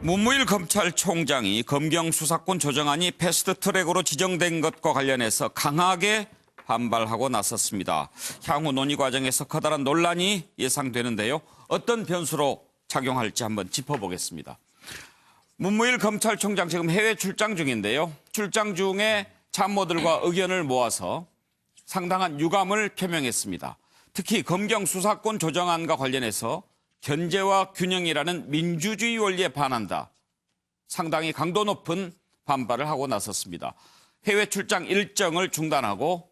문무일 검찰총장이 검경 수사권 조정안이 패스트트랙으로 지정된 것과 관련해서 강하게 반발하고 나섰습니다. 향후 논의 과정에서 커다란 논란이 예상되는데요. 어떤 변수로 작용할지 한번 짚어보겠습니다. 문무일 검찰총장 지금 해외 출장 중인데요. 출장 중에 참모들과 의견을 모아서 상당한 유감을 표명했습니다. 특히 검경 수사권 조정안과 관련해서 견제와 균형이라는 민주주의 원리에 반한다. 상당히 강도 높은 반발을 하고 나섰습니다. 해외 출장 일정을 중단하고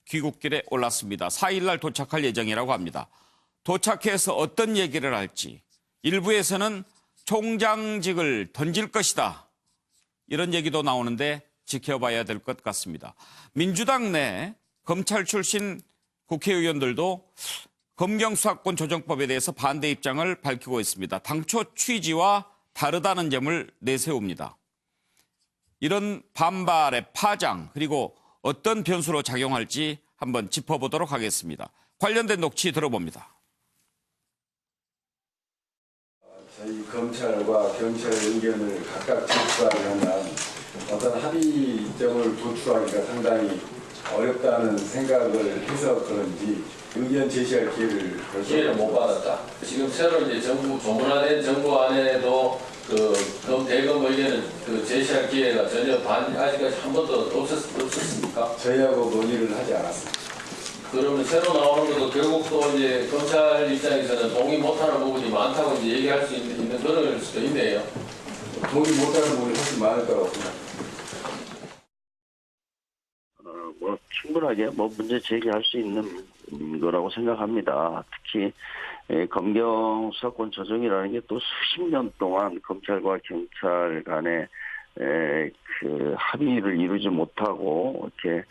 귀국길에 올랐습니다. 4일 날 도착할 예정이라고 합니다. 도착해서 어떤 얘기를 할지, 일부에서는 총장직을 던질 것이다. 이런 얘기도 나오는데 지켜봐야 될 것 같습니다. 민주당 내 검찰 출신 국회의원들도 검경 수사권 조정법에 대해서 반대 입장을 밝히고 있습니다. 당초 취지와 다르다는 점을 내세웁니다. 이런 반발의 파장 그리고 어떤 변수로 작용할지 한번 짚어보도록 하겠습니다. 관련된 녹취 들어봅니다. 저희 검찰과 경찰의 의견을 각각 제출하려면 어떤 합의점을 도출하기가 상당히 어렵다는 생각을 해서 그런지 의견 제시할 기회를 못 받았다. 지금 새로 이제 정부 조문화된 정부 안에도 대검 의견을 제시할 기회가 전혀 아직까지 한 번도 없었습니까? 저희하고 논의를 하지 않았습니다. 그러면 새로 나오는 것도 결국 또 이제 검찰 입장에서는 동의 못하는 부분이 많다고 이제 얘기할 수 있는 그럴 수도 있네요. 동의 못하는 부분이 훨씬 많을 거라고 생각합니다. 충분하게 문제 제기할 수 있는 거라고 생각합니다. 특히 검경 수사권 조정이라는 게 또 수십 년 동안 검찰과 경찰 간에 그 합의를 이루지 못하고 이렇게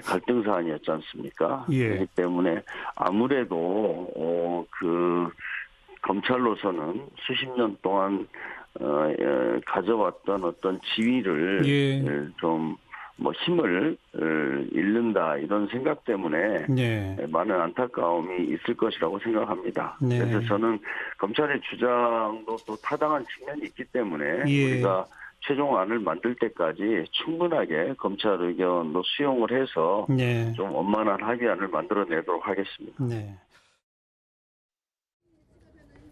갈등 사안이었지 않습니까? 예. 그렇기 때문에 아무래도 그 검찰로서는 수십 년 동안 가져왔던 어떤 지위를 예. 좀 힘을 잃는다 이런 생각 때문에 네. 많은 안타까움이 있을 것이라고 생각합니다. 네. 그래서 저는 검찰의 주장도 또 타당한 측면이 있기 때문에 예. 우리가 최종안을 만들 때까지 충분하게 검찰 의견도 수용을 해서 네. 좀 원만한 합의안을 만들어내도록 하겠습니다. 네.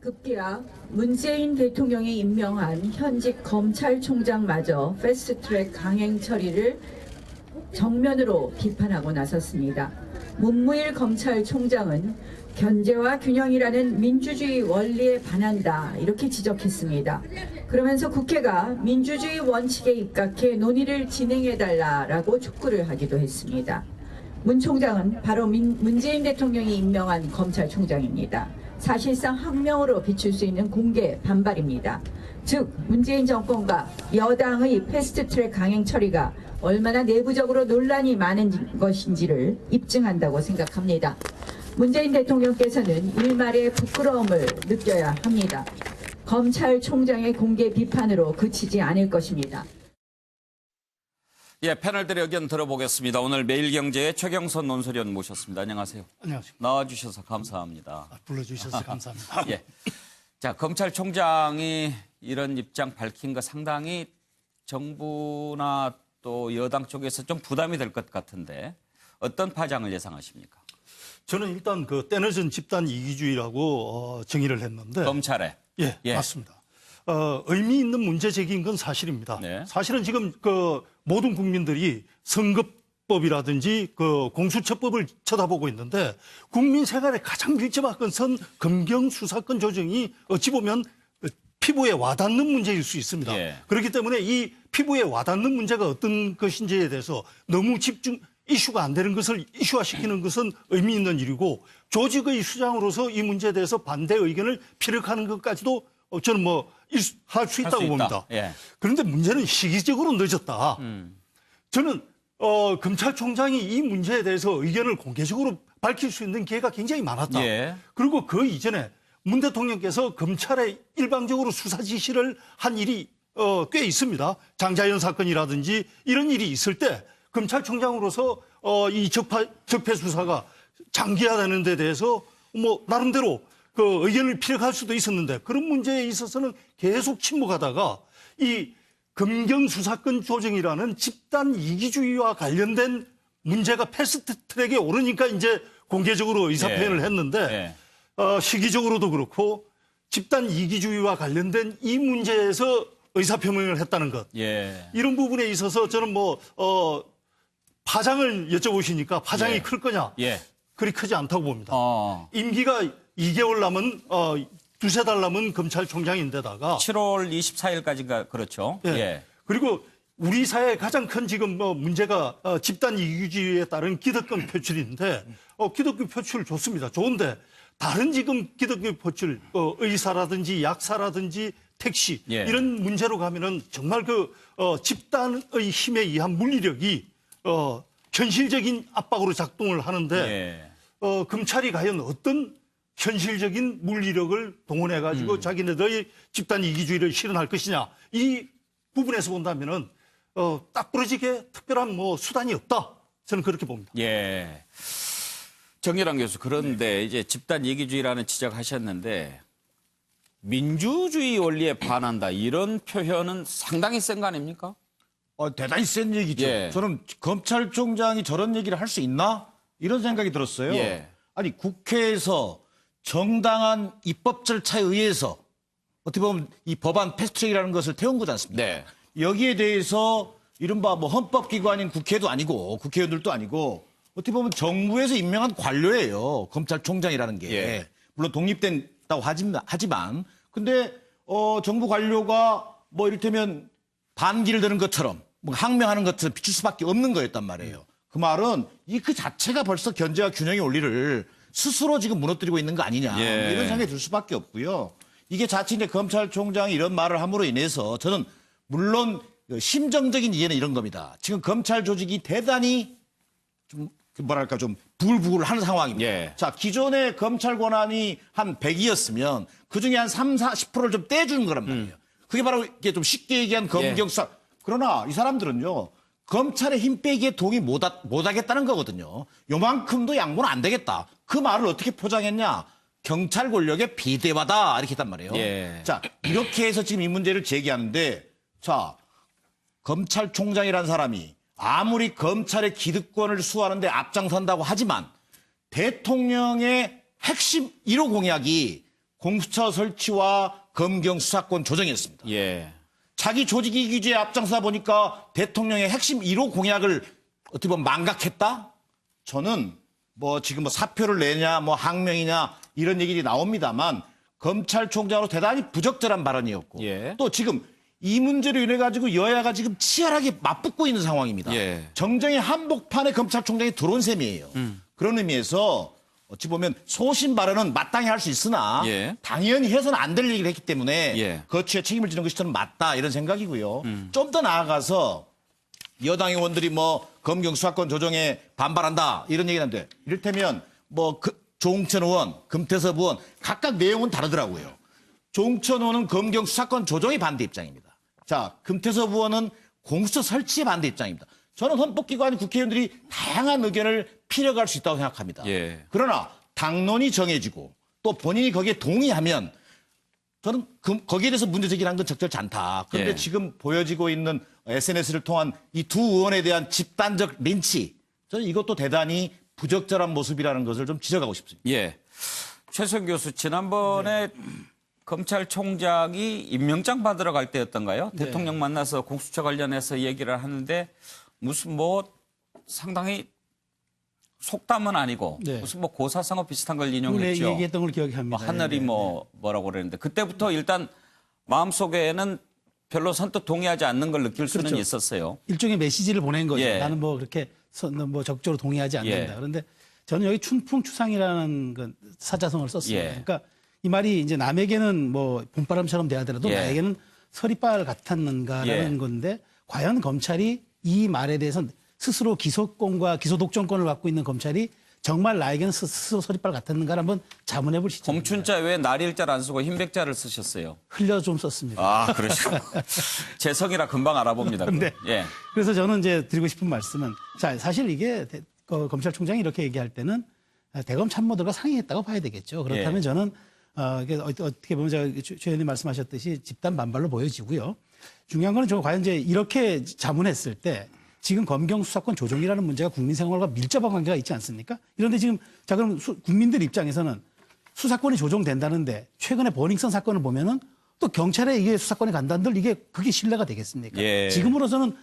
급기야 문재인 대통령이 임명한 현직 검찰총장마저 패스트트랙 강행 처리를 정면으로 비판하고 나섰습니다. 문무일 검찰총장은 견제와 균형이라는 민주주의 원리에 반한다 이렇게 지적했습니다. 그러면서 국회가 민주주의 원칙에 입각해 논의를 진행해달라라고 촉구를 하기도 했습니다. 문 총장은 바로 문재인 대통령이 임명한 검찰총장입니다. 사실상 항명으로 비출 수 있는 공개 반발입니다. 즉 문재인 정권과 여당의 패스트트랙 강행 처리가 얼마나 내부적으로 논란이 많은 것인지를 입증한다고 생각합니다. 문재인 대통령께서는 일말의 부끄러움을 느껴야 합니다. 검찰총장의 공개 비판으로 그치지 않을 것입니다. 예, 패널들의 의견 들어보겠습니다. 오늘 매일경제의 최경선 논설위원 모셨습니다. 안녕하세요. 안녕하십니까. 나와주셔서 감사합니다. 불러주셔서 감사합니다. 예. 자, 검찰총장이 이런 입장 밝힌 거 상당히 정부나 또 여당 쪽에서 좀 부담이 될 것 같은데 어떤 파장을 예상하십니까? 저는 일단 그 때늦은 집단 이기주의라고 정의를 했는데. 검찰에. 예, 맞습니다. 의미 있는 문제 제기인 건 사실입니다. 네. 사실은 지금 그 모든 국민들이 선거법이라든지 그 공수처법을 쳐다보고 있는데 국민 생활에 가장 밀접한 것은 검경 수사권 조정이 어찌 보면 피부에 와닿는 문제일 수 있습니다. 예. 그렇기 때문에 이 피부에 와닿는 문제가 어떤 것인지에 대해서 너무 이슈가 안 되는 것을 이슈화시키는 것은 의미 있는 일이고 조직의 수장으로서 이 문제에 대해서 반대 의견을 피력하는 것까지도 저는 할 수 있다고 봅니다. 예. 그런데 문제는 시기적으로 늦었다. 저는 검찰총장이 이 문제에 대해서 의견을 공개적으로 밝힐 수 있는 기회가 굉장히 많았다. 예. 그리고 그 이전에 문 대통령께서 검찰에 일방적으로 수사 지시를 한 일이 꽤 있습니다. 장자연 사건이라든지 이런 일이 있을 때 검찰총장으로서 이 적폐 수사가 장기화되는 데 대해서 나름대로 그 의견을 피력할 수도 있었는데 그런 문제에 있어서는 계속 침묵하다가 이 검경수사권 조정이라는 집단 이기주의와 관련된 문제가 패스트트랙에 오르니까 이제 공개적으로 의사표현을 했는데 시기적으로도 그렇고 집단 이기주의와 관련된 이 문제에서 의사표명을 했다는 것. 이런 부분에 있어서 저는 파장을 여쭤보시니까 파장이 클 거냐? 그리 크지 않다고 봅니다. 임기가 2개월 남은 두세 달 남은 검찰총장인데다가 7월 24일까지가 그렇죠. 그리고 우리 사회의 가장 큰 지금 문제가 집단 이기주의에 따른 기득권 표출인데 기득권 표출 좋습니다. 좋은데 다른 지금 기득권 표출 의사라든지 약사라든지 택시 이런 문제로 가면은 정말 그 집단의 힘에 의한 물리력이 현실적인 압박으로 작동을 하는데 검찰이 과연 어떤 현실적인 물리력을 동원해가지고 자기네들의 집단 이기주의를 실현할 것이냐 이 부분에서 본다면은 딱 부러지게 특별한 수단이 없다 저는 그렇게 봅니다. 정일환 교수 그런데 이제 집단 이기주의라는 지적하셨는데 민주주의 원리에 반한다 이런 표현은 상당히 센 거 아닙니까? 대단히 센 얘기죠. 저는 검찰총장이 저런 얘기를 할 수 있나? 이런 생각이 들었어요. 아니 국회에서 정당한 입법 절차에 의해서 어떻게 보면 이 법안 패스트트랙이라는 것을 태운 거지 않습니까? 여기에 대해서 이른바 헌법기관인 국회도 아니고 국회의원들도 아니고 어떻게 보면 정부에서 임명한 관료예요. 검찰총장이라는 게. 물론 독립된다고 하지만 근데 정부 관료가 이를테면 반기를 드는 것처럼 항명하는 것처럼 비출 수밖에 없는 거였단 말이에요. 그 말은 그 자체가 벌써 견제와 균형의 원리를 스스로 지금 무너뜨리고 있는 거 아니냐 이런 생각이 들 수밖에 없고요. 이게 자칫 이제 검찰총장이 이런 말을 함으로 인해서 저는 물론 심정적인 이해는 이런 겁니다. 지금 검찰 조직이 대단히 좀 부글부글 하는 상황입니다. 자, 기존의 검찰 권한이 한 100이었으면 그중에 한 30-40%를 좀 떼주는 거란 말이에요. 그게 바로 이게 좀 쉽게 얘기한 검경수사. 그러나 이 사람들은요. 검찰의 힘 빼기에 동의 못하겠다는 거거든요. 요만큼도 양보는 안 되겠다. 그 말을 어떻게 포장했냐. 경찰 권력의 비대화다 이렇게 했단 말이에요. 자, 이렇게 해서 지금 이 문제를 제기하는데 자, 검찰총장이라는 사람이 아무리 검찰의 기득권을 수호하는 데 앞장선다고 하지만 대통령의 핵심 1호 공약이 공수처 설치와 검경 수사권 조정이었습니다. 자기 조직 이기주의에 앞장서다 보니까 대통령의 핵심 1호 공약을 어떻게 보면 망각했다? 저는 지금 사표를 내냐 항명이냐 이런 얘기들이 나옵니다만 검찰총장으로 대단히 부적절한 발언이었고 또 지금 이 문제로 인해 가지고 여야가 지금 치열하게 맞붙고 있는 상황입니다. 정쟁의 한복판에 검찰총장이 들어온 셈이에요. 그런 의미에서 어찌 보면 소신 발언은 마땅히 할 수 있으나 당연히 해서는 안 될 얘기를 했기 때문에 거취에 책임을 지는 것이 저는 맞다 이런 생각이고요. 좀 더 나아가서 여당 의원들이 검경 수사권 조정에 반발한다 이런 얘기하는데 이를테면 조홍천 의원, 금태섭 의원 각각 내용은 다르더라고요. 조홍천 의원은 검경 수사권 조정에 반대 입장입니다. 자, 금태섭 의원은 공수처 설치에 반대 입장입니다. 저는 헌법기관 국회의원들이 다양한 의견을 피력할 수 있다고 생각합니다. 그러나 당론이 정해지고 또 본인이 거기에 동의하면 저는 거기에 대해서 문제 제기를 한 건 적절치 않다. 그런데 지금 보여지고 있는 SNS를 통한 이 두 의원에 대한 집단적 린치 저는 이것도 대단히 부적절한 모습이라는 것을 좀 지적하고 싶습니다. 최수영 교수 지난번에 검찰총장이 임명장 받으러 갈 때였던가요? 대통령 만나서 공수처 관련해서 얘기를 하는데 무슨 상당히 속담은 아니고 무슨 고사성어 비슷한 걸 인용했죠. 얘기했던 걸 기억합니다. 하늘이 뭐라고 그랬는데 그때부터 일단 마음속에는 별로 선뜻 동의하지 않는 걸 느낄 수는 있었어요. 일종의 메시지를 보낸 거죠. 나는 그렇게 적극적으로 동의하지 않는다. 그런데 저는 여기 춘풍추상이라는 사자성어를 썼습니다. 그러니까 이 말이 이제 남에게는 봄바람처럼 대하더라도 나에게는 서리빨 같았는가라는 건데 과연 검찰이 이 말에 대해서 스스로 기소권과 기소독점권을 갖고 있는 검찰이 정말 나에게는 스스로 서리빨 같았는가를 한번 자문해 볼 시점입니다. 검춘자 왜 날일자를 안 쓰고 흰백자를 쓰셨어요? 흘려 좀 썼습니다. 아, 그러시구나. 재성이라 금방 알아봅니다. 그래서 저는 이제 드리고 싶은 말씀은 자, 사실 이게 검찰총장이 이렇게 얘기할 때는 대검 참모들과 상의했다고 봐야 되겠죠. 그렇다면 저는 이게 어떻게 보면 제가 최 의원님 말씀하셨듯이 집단 반발로 보여지고요. 중요한 거는 저 과연 이제 이렇게 자문했을 때 지금 검경 수사권 조정이라는 문제가 국민 생활과 밀접한 관계가 있지 않습니까? 그런데 지금 자 그럼 국민들 입장에서는 수사권이 조정된다는데 최근에 버닝썬 사건을 보면은 또 경찰에 이게 수사권이 간다는들 이게 그게 신뢰가 되겠습니까? 예. 지금으로서는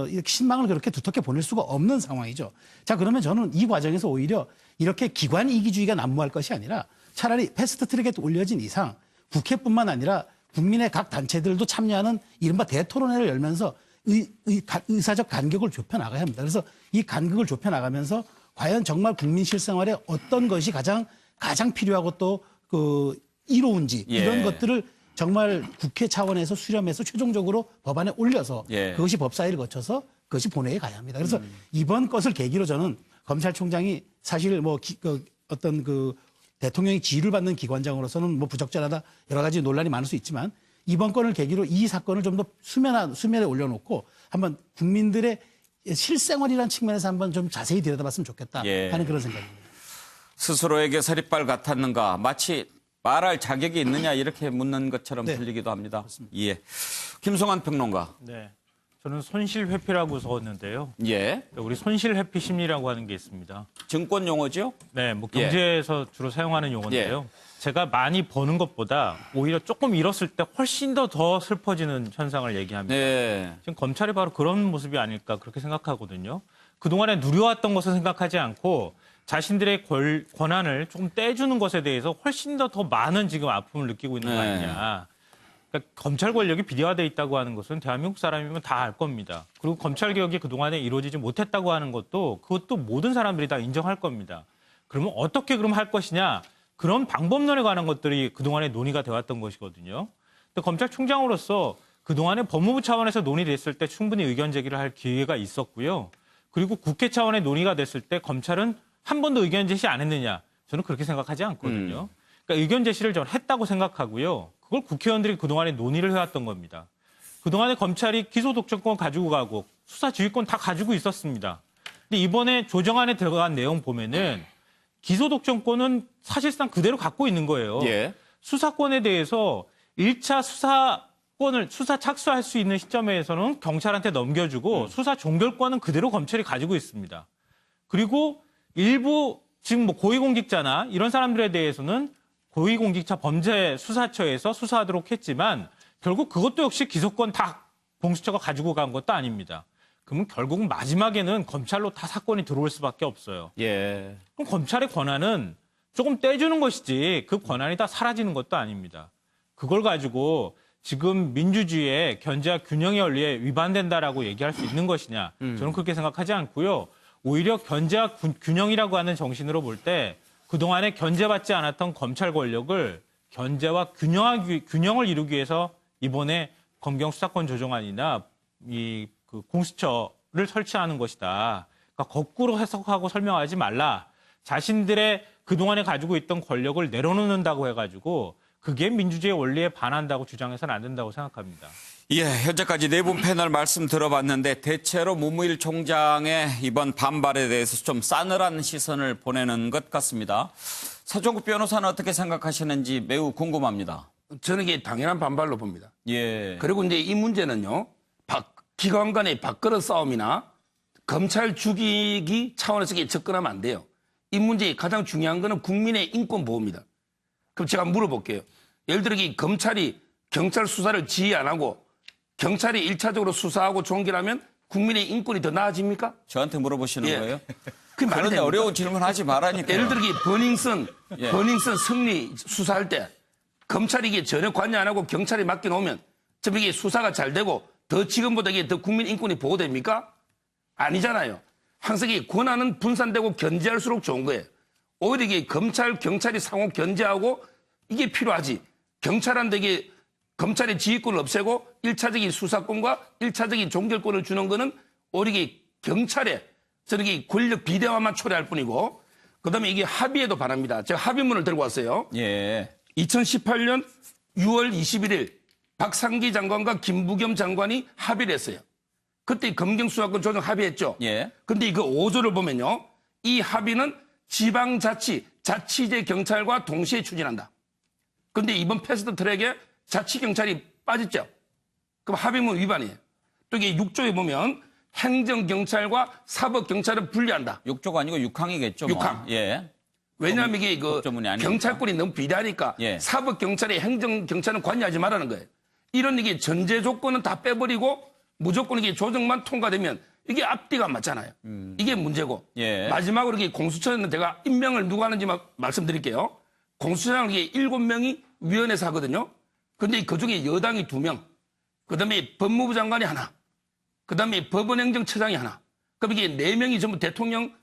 이렇게 신망을 그렇게 두텁게 보낼 수가 없는 상황이죠. 자 그러면 저는 이 과정에서 오히려 이렇게 기관 이기주의가 난무할 것이 아니라 차라리 패스트트랙에 올려진 이상 국회뿐만 아니라 국민의 각 단체들도 참여하는 이른바 대토론회를 열면서 의사적 간격을 좁혀나가야 합니다. 그래서 이 간격을 좁혀나가면서 과연 정말 국민 실생활에 어떤 것이 가장 필요하고 또 이로운지 이런 것들을 정말 국회 차원에서 수렴해서 최종적으로 법안에 올려서 그것이 법사위를 거쳐서 그것이 본회의에 가야 합니다. 그래서 이번 것을 계기로 저는 검찰총장이 사실 어떤 대통령이 지휘를 받는 기관장으로서는 부적절하다 여러 가지 논란이 많을 수 있지만 이번 건을 계기로 이 사건을 좀 더 수면에 올려놓고 한번 국민들의 실생활이라는 측면에서 한번 좀 자세히 들여다봤으면 좋겠다 하는 그런 생각입니다. 스스로에게 서리빨 같았는가 마치 말할 자격이 있느냐 이렇게 묻는 것처럼 들리기도 합니다. 예, 김성환 평론가. 네, 저는 손실회피라고 적었는데요. 예, 우리 손실회피 심리라고 하는 게 있습니다. 증권 용어죠? 네, 경제에서 주로 사용하는 용어인데요. 제가 많이 버는 것보다 오히려 조금 잃었을 때 훨씬 더 슬퍼지는 현상을 얘기합니다. 지금 검찰이 바로 그런 모습이 아닐까 그렇게 생각하거든요. 그동안에 누려왔던 것을 생각하지 않고 자신들의 권한을 조금 떼주는 것에 대해서 훨씬 더 많은 지금 아픔을 느끼고 있는 거 아니냐. 그러니까 검찰 권력이 비대화돼 있다고 하는 것은 대한민국 사람이면 다 알 겁니다. 그리고 검찰 개혁이 그동안에 이루어지지 못했다고 하는 그것도 모든 사람들이 다 인정할 겁니다. 그러면 어떻게 할 것이냐. 그런 방법론에 관한 것들이 그동안에 논의가 되었던 것이거든요. 근데 검찰총장으로서 그동안에 법무부 차원에서 논의됐을 때 충분히 의견 제기를 할 기회가 있었고요. 그리고 국회 차원의 논의가 됐을 때 검찰은 한 번도 의견 제시 안 했느냐. 저는 그렇게 생각하지 않거든요. 그러니까 의견 제시를 저는 했다고 생각하고요. 그걸 국회의원들이 그동안에 논의를 해왔던 겁니다. 그동안에 검찰이 기소독점권 가지고 가고 수사지휘권 다 가지고 있었습니다. 근데 이번에 조정안에 들어간 내용 보면은 기소독점권은 사실상 그대로 갖고 있는 거예요. 수사권에 대해서 1차 수사권을 수사 착수할 수 있는 시점에서는 경찰한테 넘겨주고 수사 종결권은 그대로 검찰이 가지고 있습니다. 그리고 일부 지금 고위공직자나 이런 사람들에 대해서는 고위공직자 범죄수사처에서 수사하도록 했지만 결국 그것도 역시 기소권 다 공수처가 가지고 간 것도 아닙니다. 그러면 결국은 마지막에는 검찰로 다 사건이 들어올 수밖에 없어요. 그럼 검찰의 권한은 조금 떼주는 것이지 그 권한이 다 사라지는 것도 아닙니다. 그걸 가지고 지금 민주주의의 견제와 균형의 원리에 위반된다라고 얘기할 수 있는 것이냐. 저는 그렇게 생각하지 않고요. 오히려 견제와 균형이라고 하는 정신으로 볼 때 그동안에 견제받지 않았던 검찰 권력을 견제와 균형을 이루기 위해서 이번에 검경 수사권 조정안이나 공수처를 설치하는 것이다. 그러니까 거꾸로 해석하고 설명하지 말라. 자신들의 그동안에 가지고 있던 권력을 내려놓는다고 해가지고 그게 민주주의 원리에 반한다고 주장해서는 안 된다고 생각합니다. 예, 현재까지 네 분 패널 말씀 들어봤는데 대체로 문무일 총장의 이번 반발에 대해서 좀 싸늘한 시선을 보내는 것 같습니다. 서종국 변호사는 어떻게 생각하시는지 매우 궁금합니다. 저는 이게 당연한 반발로 봅니다. 그리고 이제 이 문제는요, 기관 간의 밥그릇 싸움이나 검찰 죽이기 차원에서 접근하면 안 돼요. 이 문제의 가장 중요한 거는 국민의 인권 보호입니다. 그럼 제가 물어볼게요. 예를 들어 검찰이 경찰 수사를 지휘 안 하고 경찰이 1차적으로 수사하고 종결하면 국민의 인권이 더 나아집니까? 저한테 물어보시는 거예요? 그런데 어려운 질문 하지 말라니까요. 예를 들어 버닝썬 승리 수사할 때 검찰이 이게 전혀 관여 안 하고 경찰이 맡겨놓으면 좀 이게 수사가 잘 되고 더 지금보다 이게 더 국민 인권이 보호됩니까? 아니잖아요. 항상 이 권한은 분산되고 견제할수록 좋은 거예요. 오히려 이게 검찰, 경찰이 상호 견제하고 이게 필요하지. 경찰한테 이게 검찰의 지휘권을 없애고 1차적인 수사권과 1차적인 종결권을 주는 거는 오히려 이게 경찰에 저는 이게 권력 비대화만 초래할 뿐이고 그다음에 이게 합의에도 반합니다. 제가 합의문을 들고 왔어요. 2018년 6월 21일 박상기 장관과 김부겸 장관이 합의를 했어요. 그때 검경수사권 조정 합의했죠. 근데 그 5조를 보면요. 이 합의는 지방자치, 자치제 경찰과 동시에 추진한다. 근데 이번 패스트 트랙에 자치경찰이 빠졌죠. 그럼 합의문 위반이에요. 또 이게 6조에 보면 행정경찰과 사법경찰을 분리한다. 6조가 아니고 6항이겠죠. 6항. 예. 왜냐하면 이게 그 법조문이 아니니까. 경찰권이 너무 비대하니까 예. 사법경찰이 행정경찰은 관여하지 말라는 거예요. 이런 이게 전제 조건은 다 빼버리고 무조건 이게 조정만 통과되면 이게 앞뒤가 안 맞잖아요. 이게 문제고. 예. 마지막으로 이게 공수처는 제가 임명을 누가 하는지만 말씀드릴게요. 공수처장 이게 7명이 위원회에서 하거든요. 근데 그 중에 여당이 2명, 그 다음에 법무부 장관이 하나, 그 다음에 법원행정처장이 하나. 그럼 이게 4명이 전부 대통령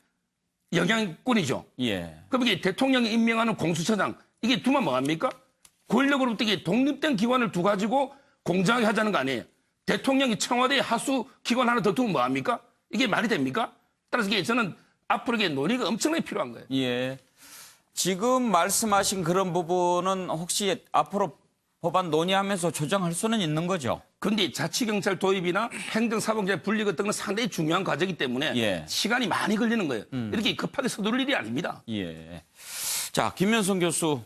영향권이죠. 예. 그럼 이게 대통령이 임명하는 공수처장, 이게 두면 뭐합니까? 권력으로부터 이게 독립된 기관을 두 가지고 공정하게 하자는 거 아니에요. 대통령이 청와대 하수 기관 하나 더 두면 뭐합니까? 이게 말이 됩니까? 따라서 이게 저는 앞으로 이게 논의가 엄청나게 필요한 거예요. 예. 지금 말씀하신 그런 부분은 혹시 앞으로 법안 논의하면서 조정할 수는 있는 거죠? 근데 자치경찰 도입이나 행정사법경찰 분리 같은 건 상당히 중요한 과정이기 때문에 예. 시간이 많이 걸리는 거예요. 이렇게 급하게 서둘 일이 아닙니다. 예. 자, 김현성 교수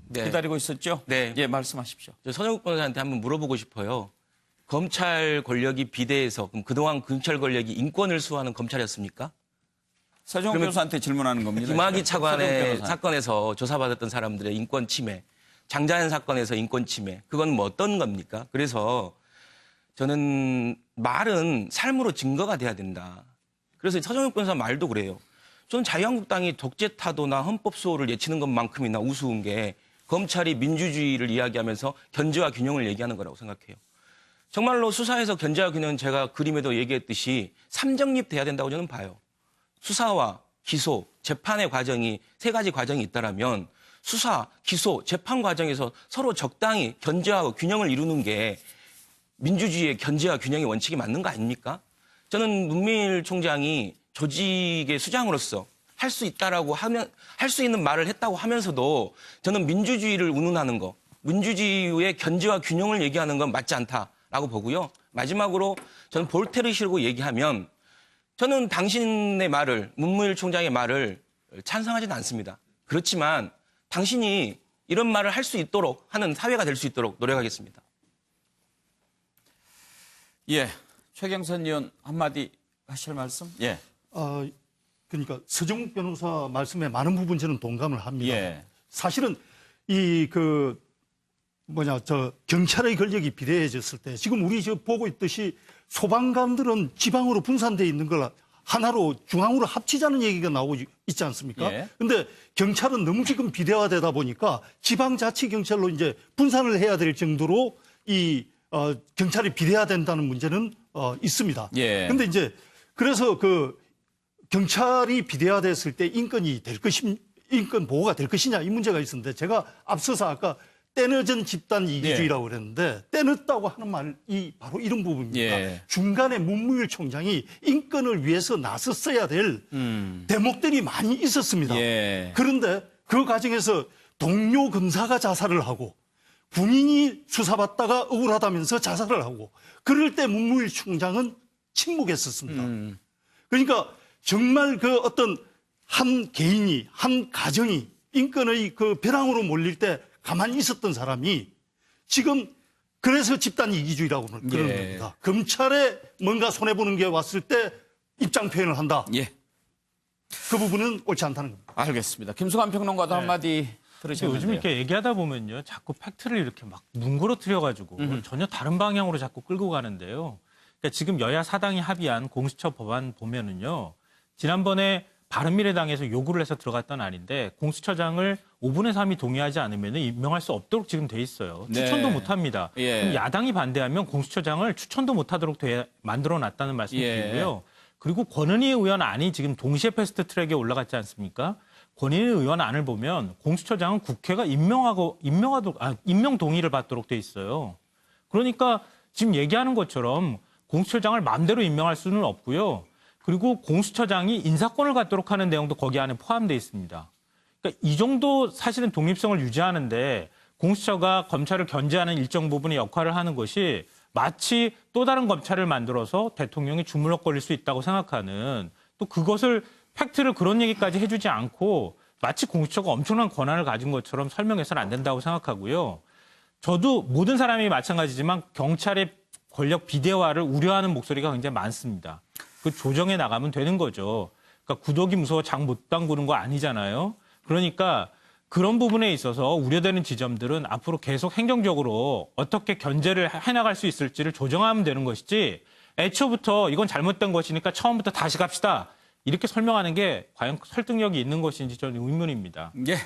네. 기다리고 있었죠? 네. 예, 말씀하십시오. 저 선영국 변호사한테 한번 물어보고 싶어요. 검찰 권력이 비대해서 그럼 그동안 검찰 권력이 인권을 수호하는 검찰이었습니까? 서정욱 교수한테 질문하는 겁니다. 김학의 서정욱 차관의 변호사. 사건에서 조사받았던 사람들의 인권 침해, 장자연 사건에서 인권 침해, 그건 뭐 어떤 겁니까? 그래서 저는 말은 삶으로 증거가 돼야 된다. 그래서 서정욱 변호사 말도 그래요. 저는 자유한국당이 독재 타도나 헌법 수호를 외치는 것만큼이나 우스운 게 검찰이 민주주의를 이야기하면서 견제와 균형을 얘기하는 거라고 생각해요. 정말로 수사에서 견제와 균형은 제가 그림에도 얘기했듯이 삼정립돼야 된다고 저는 봐요. 수사와 기소, 재판의 과정이 3가지 과정이 있다라면 수사, 기소, 재판 과정에서 서로 적당히 견제하고 균형을 이루는 게 민주주의의 견제와 균형의 원칙이 맞는 거 아닙니까? 저는 문미일 총장이 조직의 수장으로서 할 수 있다라고 하면 할 수 있는 말을 했다고 하면서도 저는 민주주의를 운운하는 거, 민주주의의 견제와 균형을 얘기하는 건 맞지 않다라고 보고요. 마지막으로 저는 볼테르시라고 얘기하면 저는 당신의 말을, 문무일 총장의 말을 찬성하지는 않습니다. 그렇지만 당신이 이런 말을 할 수 있도록 하는 사회가 될 수 있도록 노력하겠습니다. 예. 최경선 의원 한마디 하실 말씀? 예. 그러니까 서정욱 변호사 말씀에 많은 부분 저는 동감을 합니다. 예. 사실은 경찰의 권력이 비대해졌을 때 지금 우리 보고 있듯이 소방관들은 지방으로 분산돼 있는 걸 하나로 중앙으로 합치자는 얘기가 나오고 있지 않습니까? 예. 근데 경찰은 너무 지금 비대화되다 보니까 지방자치경찰로 이제 분산을 해야 될 정도로 경찰이 비대화된다는 문제는 있습니다. 예. 근데 이제 그래서 경찰이 비대화됐을 때 인권 보호가 될 것이냐 이 문제가 있었는데 제가 앞서서 아까 떼늦은 집단 이기주의라고 그랬는데 떼늦다고 하는 말이 바로 이런 부분입니다. 예. 중간에 문무일 총장이 인권을 위해서 나섰어야 될 대목들이 많이 있었습니다. 예. 그런데 그 과정에서 동료 검사가 자살을 하고 군인이 수사받다가 억울하다면서 자살을 하고 그럴 때 문무일 총장은 침묵했었습니다. 그러니까 정말 어떤 한 개인이 한 가정이 인권의 벼랑으로 몰릴 때 가만히 있었던 사람이 지금 그래서 집단 이기주의라고 그러는 예. 겁니다. 검찰에 뭔가 손해보는 게 왔을 때 입장 표현을 한다. 예. 그 부분은 옳지 않다는 겁니다. 알겠습니다. 김수관 평론가도 한마디 들으셨는데요. 요즘 이렇게 얘기하다 보면요. 자꾸 팩트를 이렇게 막 뭉그러뜨려가지고 전혀 다른 방향으로 자꾸 끌고 가는데요. 그러니까 지금 여야 사당이 합의한 공수처 법안 보면은요. 지난번에 바른미래당에서 요구를 해서 들어갔던 안인데 공수처장을 5분의 3이 동의하지 않으면 임명할 수 없도록 지금 돼 있어요. 네. 추천도 못합니다. 예. 그럼 야당이 반대하면 공수처장을 추천도 못하도록 만들어놨다는 말씀드리고요. 그리고 권은희 의원 안이 지금 동시에 패스트트랙에 올라갔지 않습니까? 권은희 의원 안을 보면 공수처장은 국회가 임명 동의를 받도록 돼 있어요. 그러니까 지금 얘기하는 것처럼 공수처장을 마음대로 임명할 수는 없고요. 그리고 공수처장이 인사권을 갖도록 하는 내용도 거기 안에 포함되어 있습니다. 그러니까 이 정도 사실은 독립성을 유지하는데 공수처가 검찰을 견제하는 일정 부분의 역할을 하는 것이 마치 또 다른 검찰을 만들어서 대통령이 주물럭거릴 수 있다고 생각하는 또 그것을 팩트를 그런 얘기까지 해주지 않고 마치 공수처가 엄청난 권한을 가진 것처럼 설명해서는 안 된다고 생각하고요. 저도 모든 사람이 마찬가지지만 경찰의 권력 비대화를 우려하는 목소리가 굉장히 많습니다. 그 조정해 나가면 되는 거죠. 그러니까 구독이 무서워 장 못 담그는 거 아니잖아요. 그러니까 그런 부분에 있어서 우려되는 지점들은 앞으로 계속 행정적으로 어떻게 견제를 해나갈 수 있을지를 조정하면 되는 것이지 애초부터 이건 잘못된 것이니까 처음부터 다시 갑시다. 이렇게 설명하는 게 과연 설득력이 있는 것인지 저는 의문입니다. 예.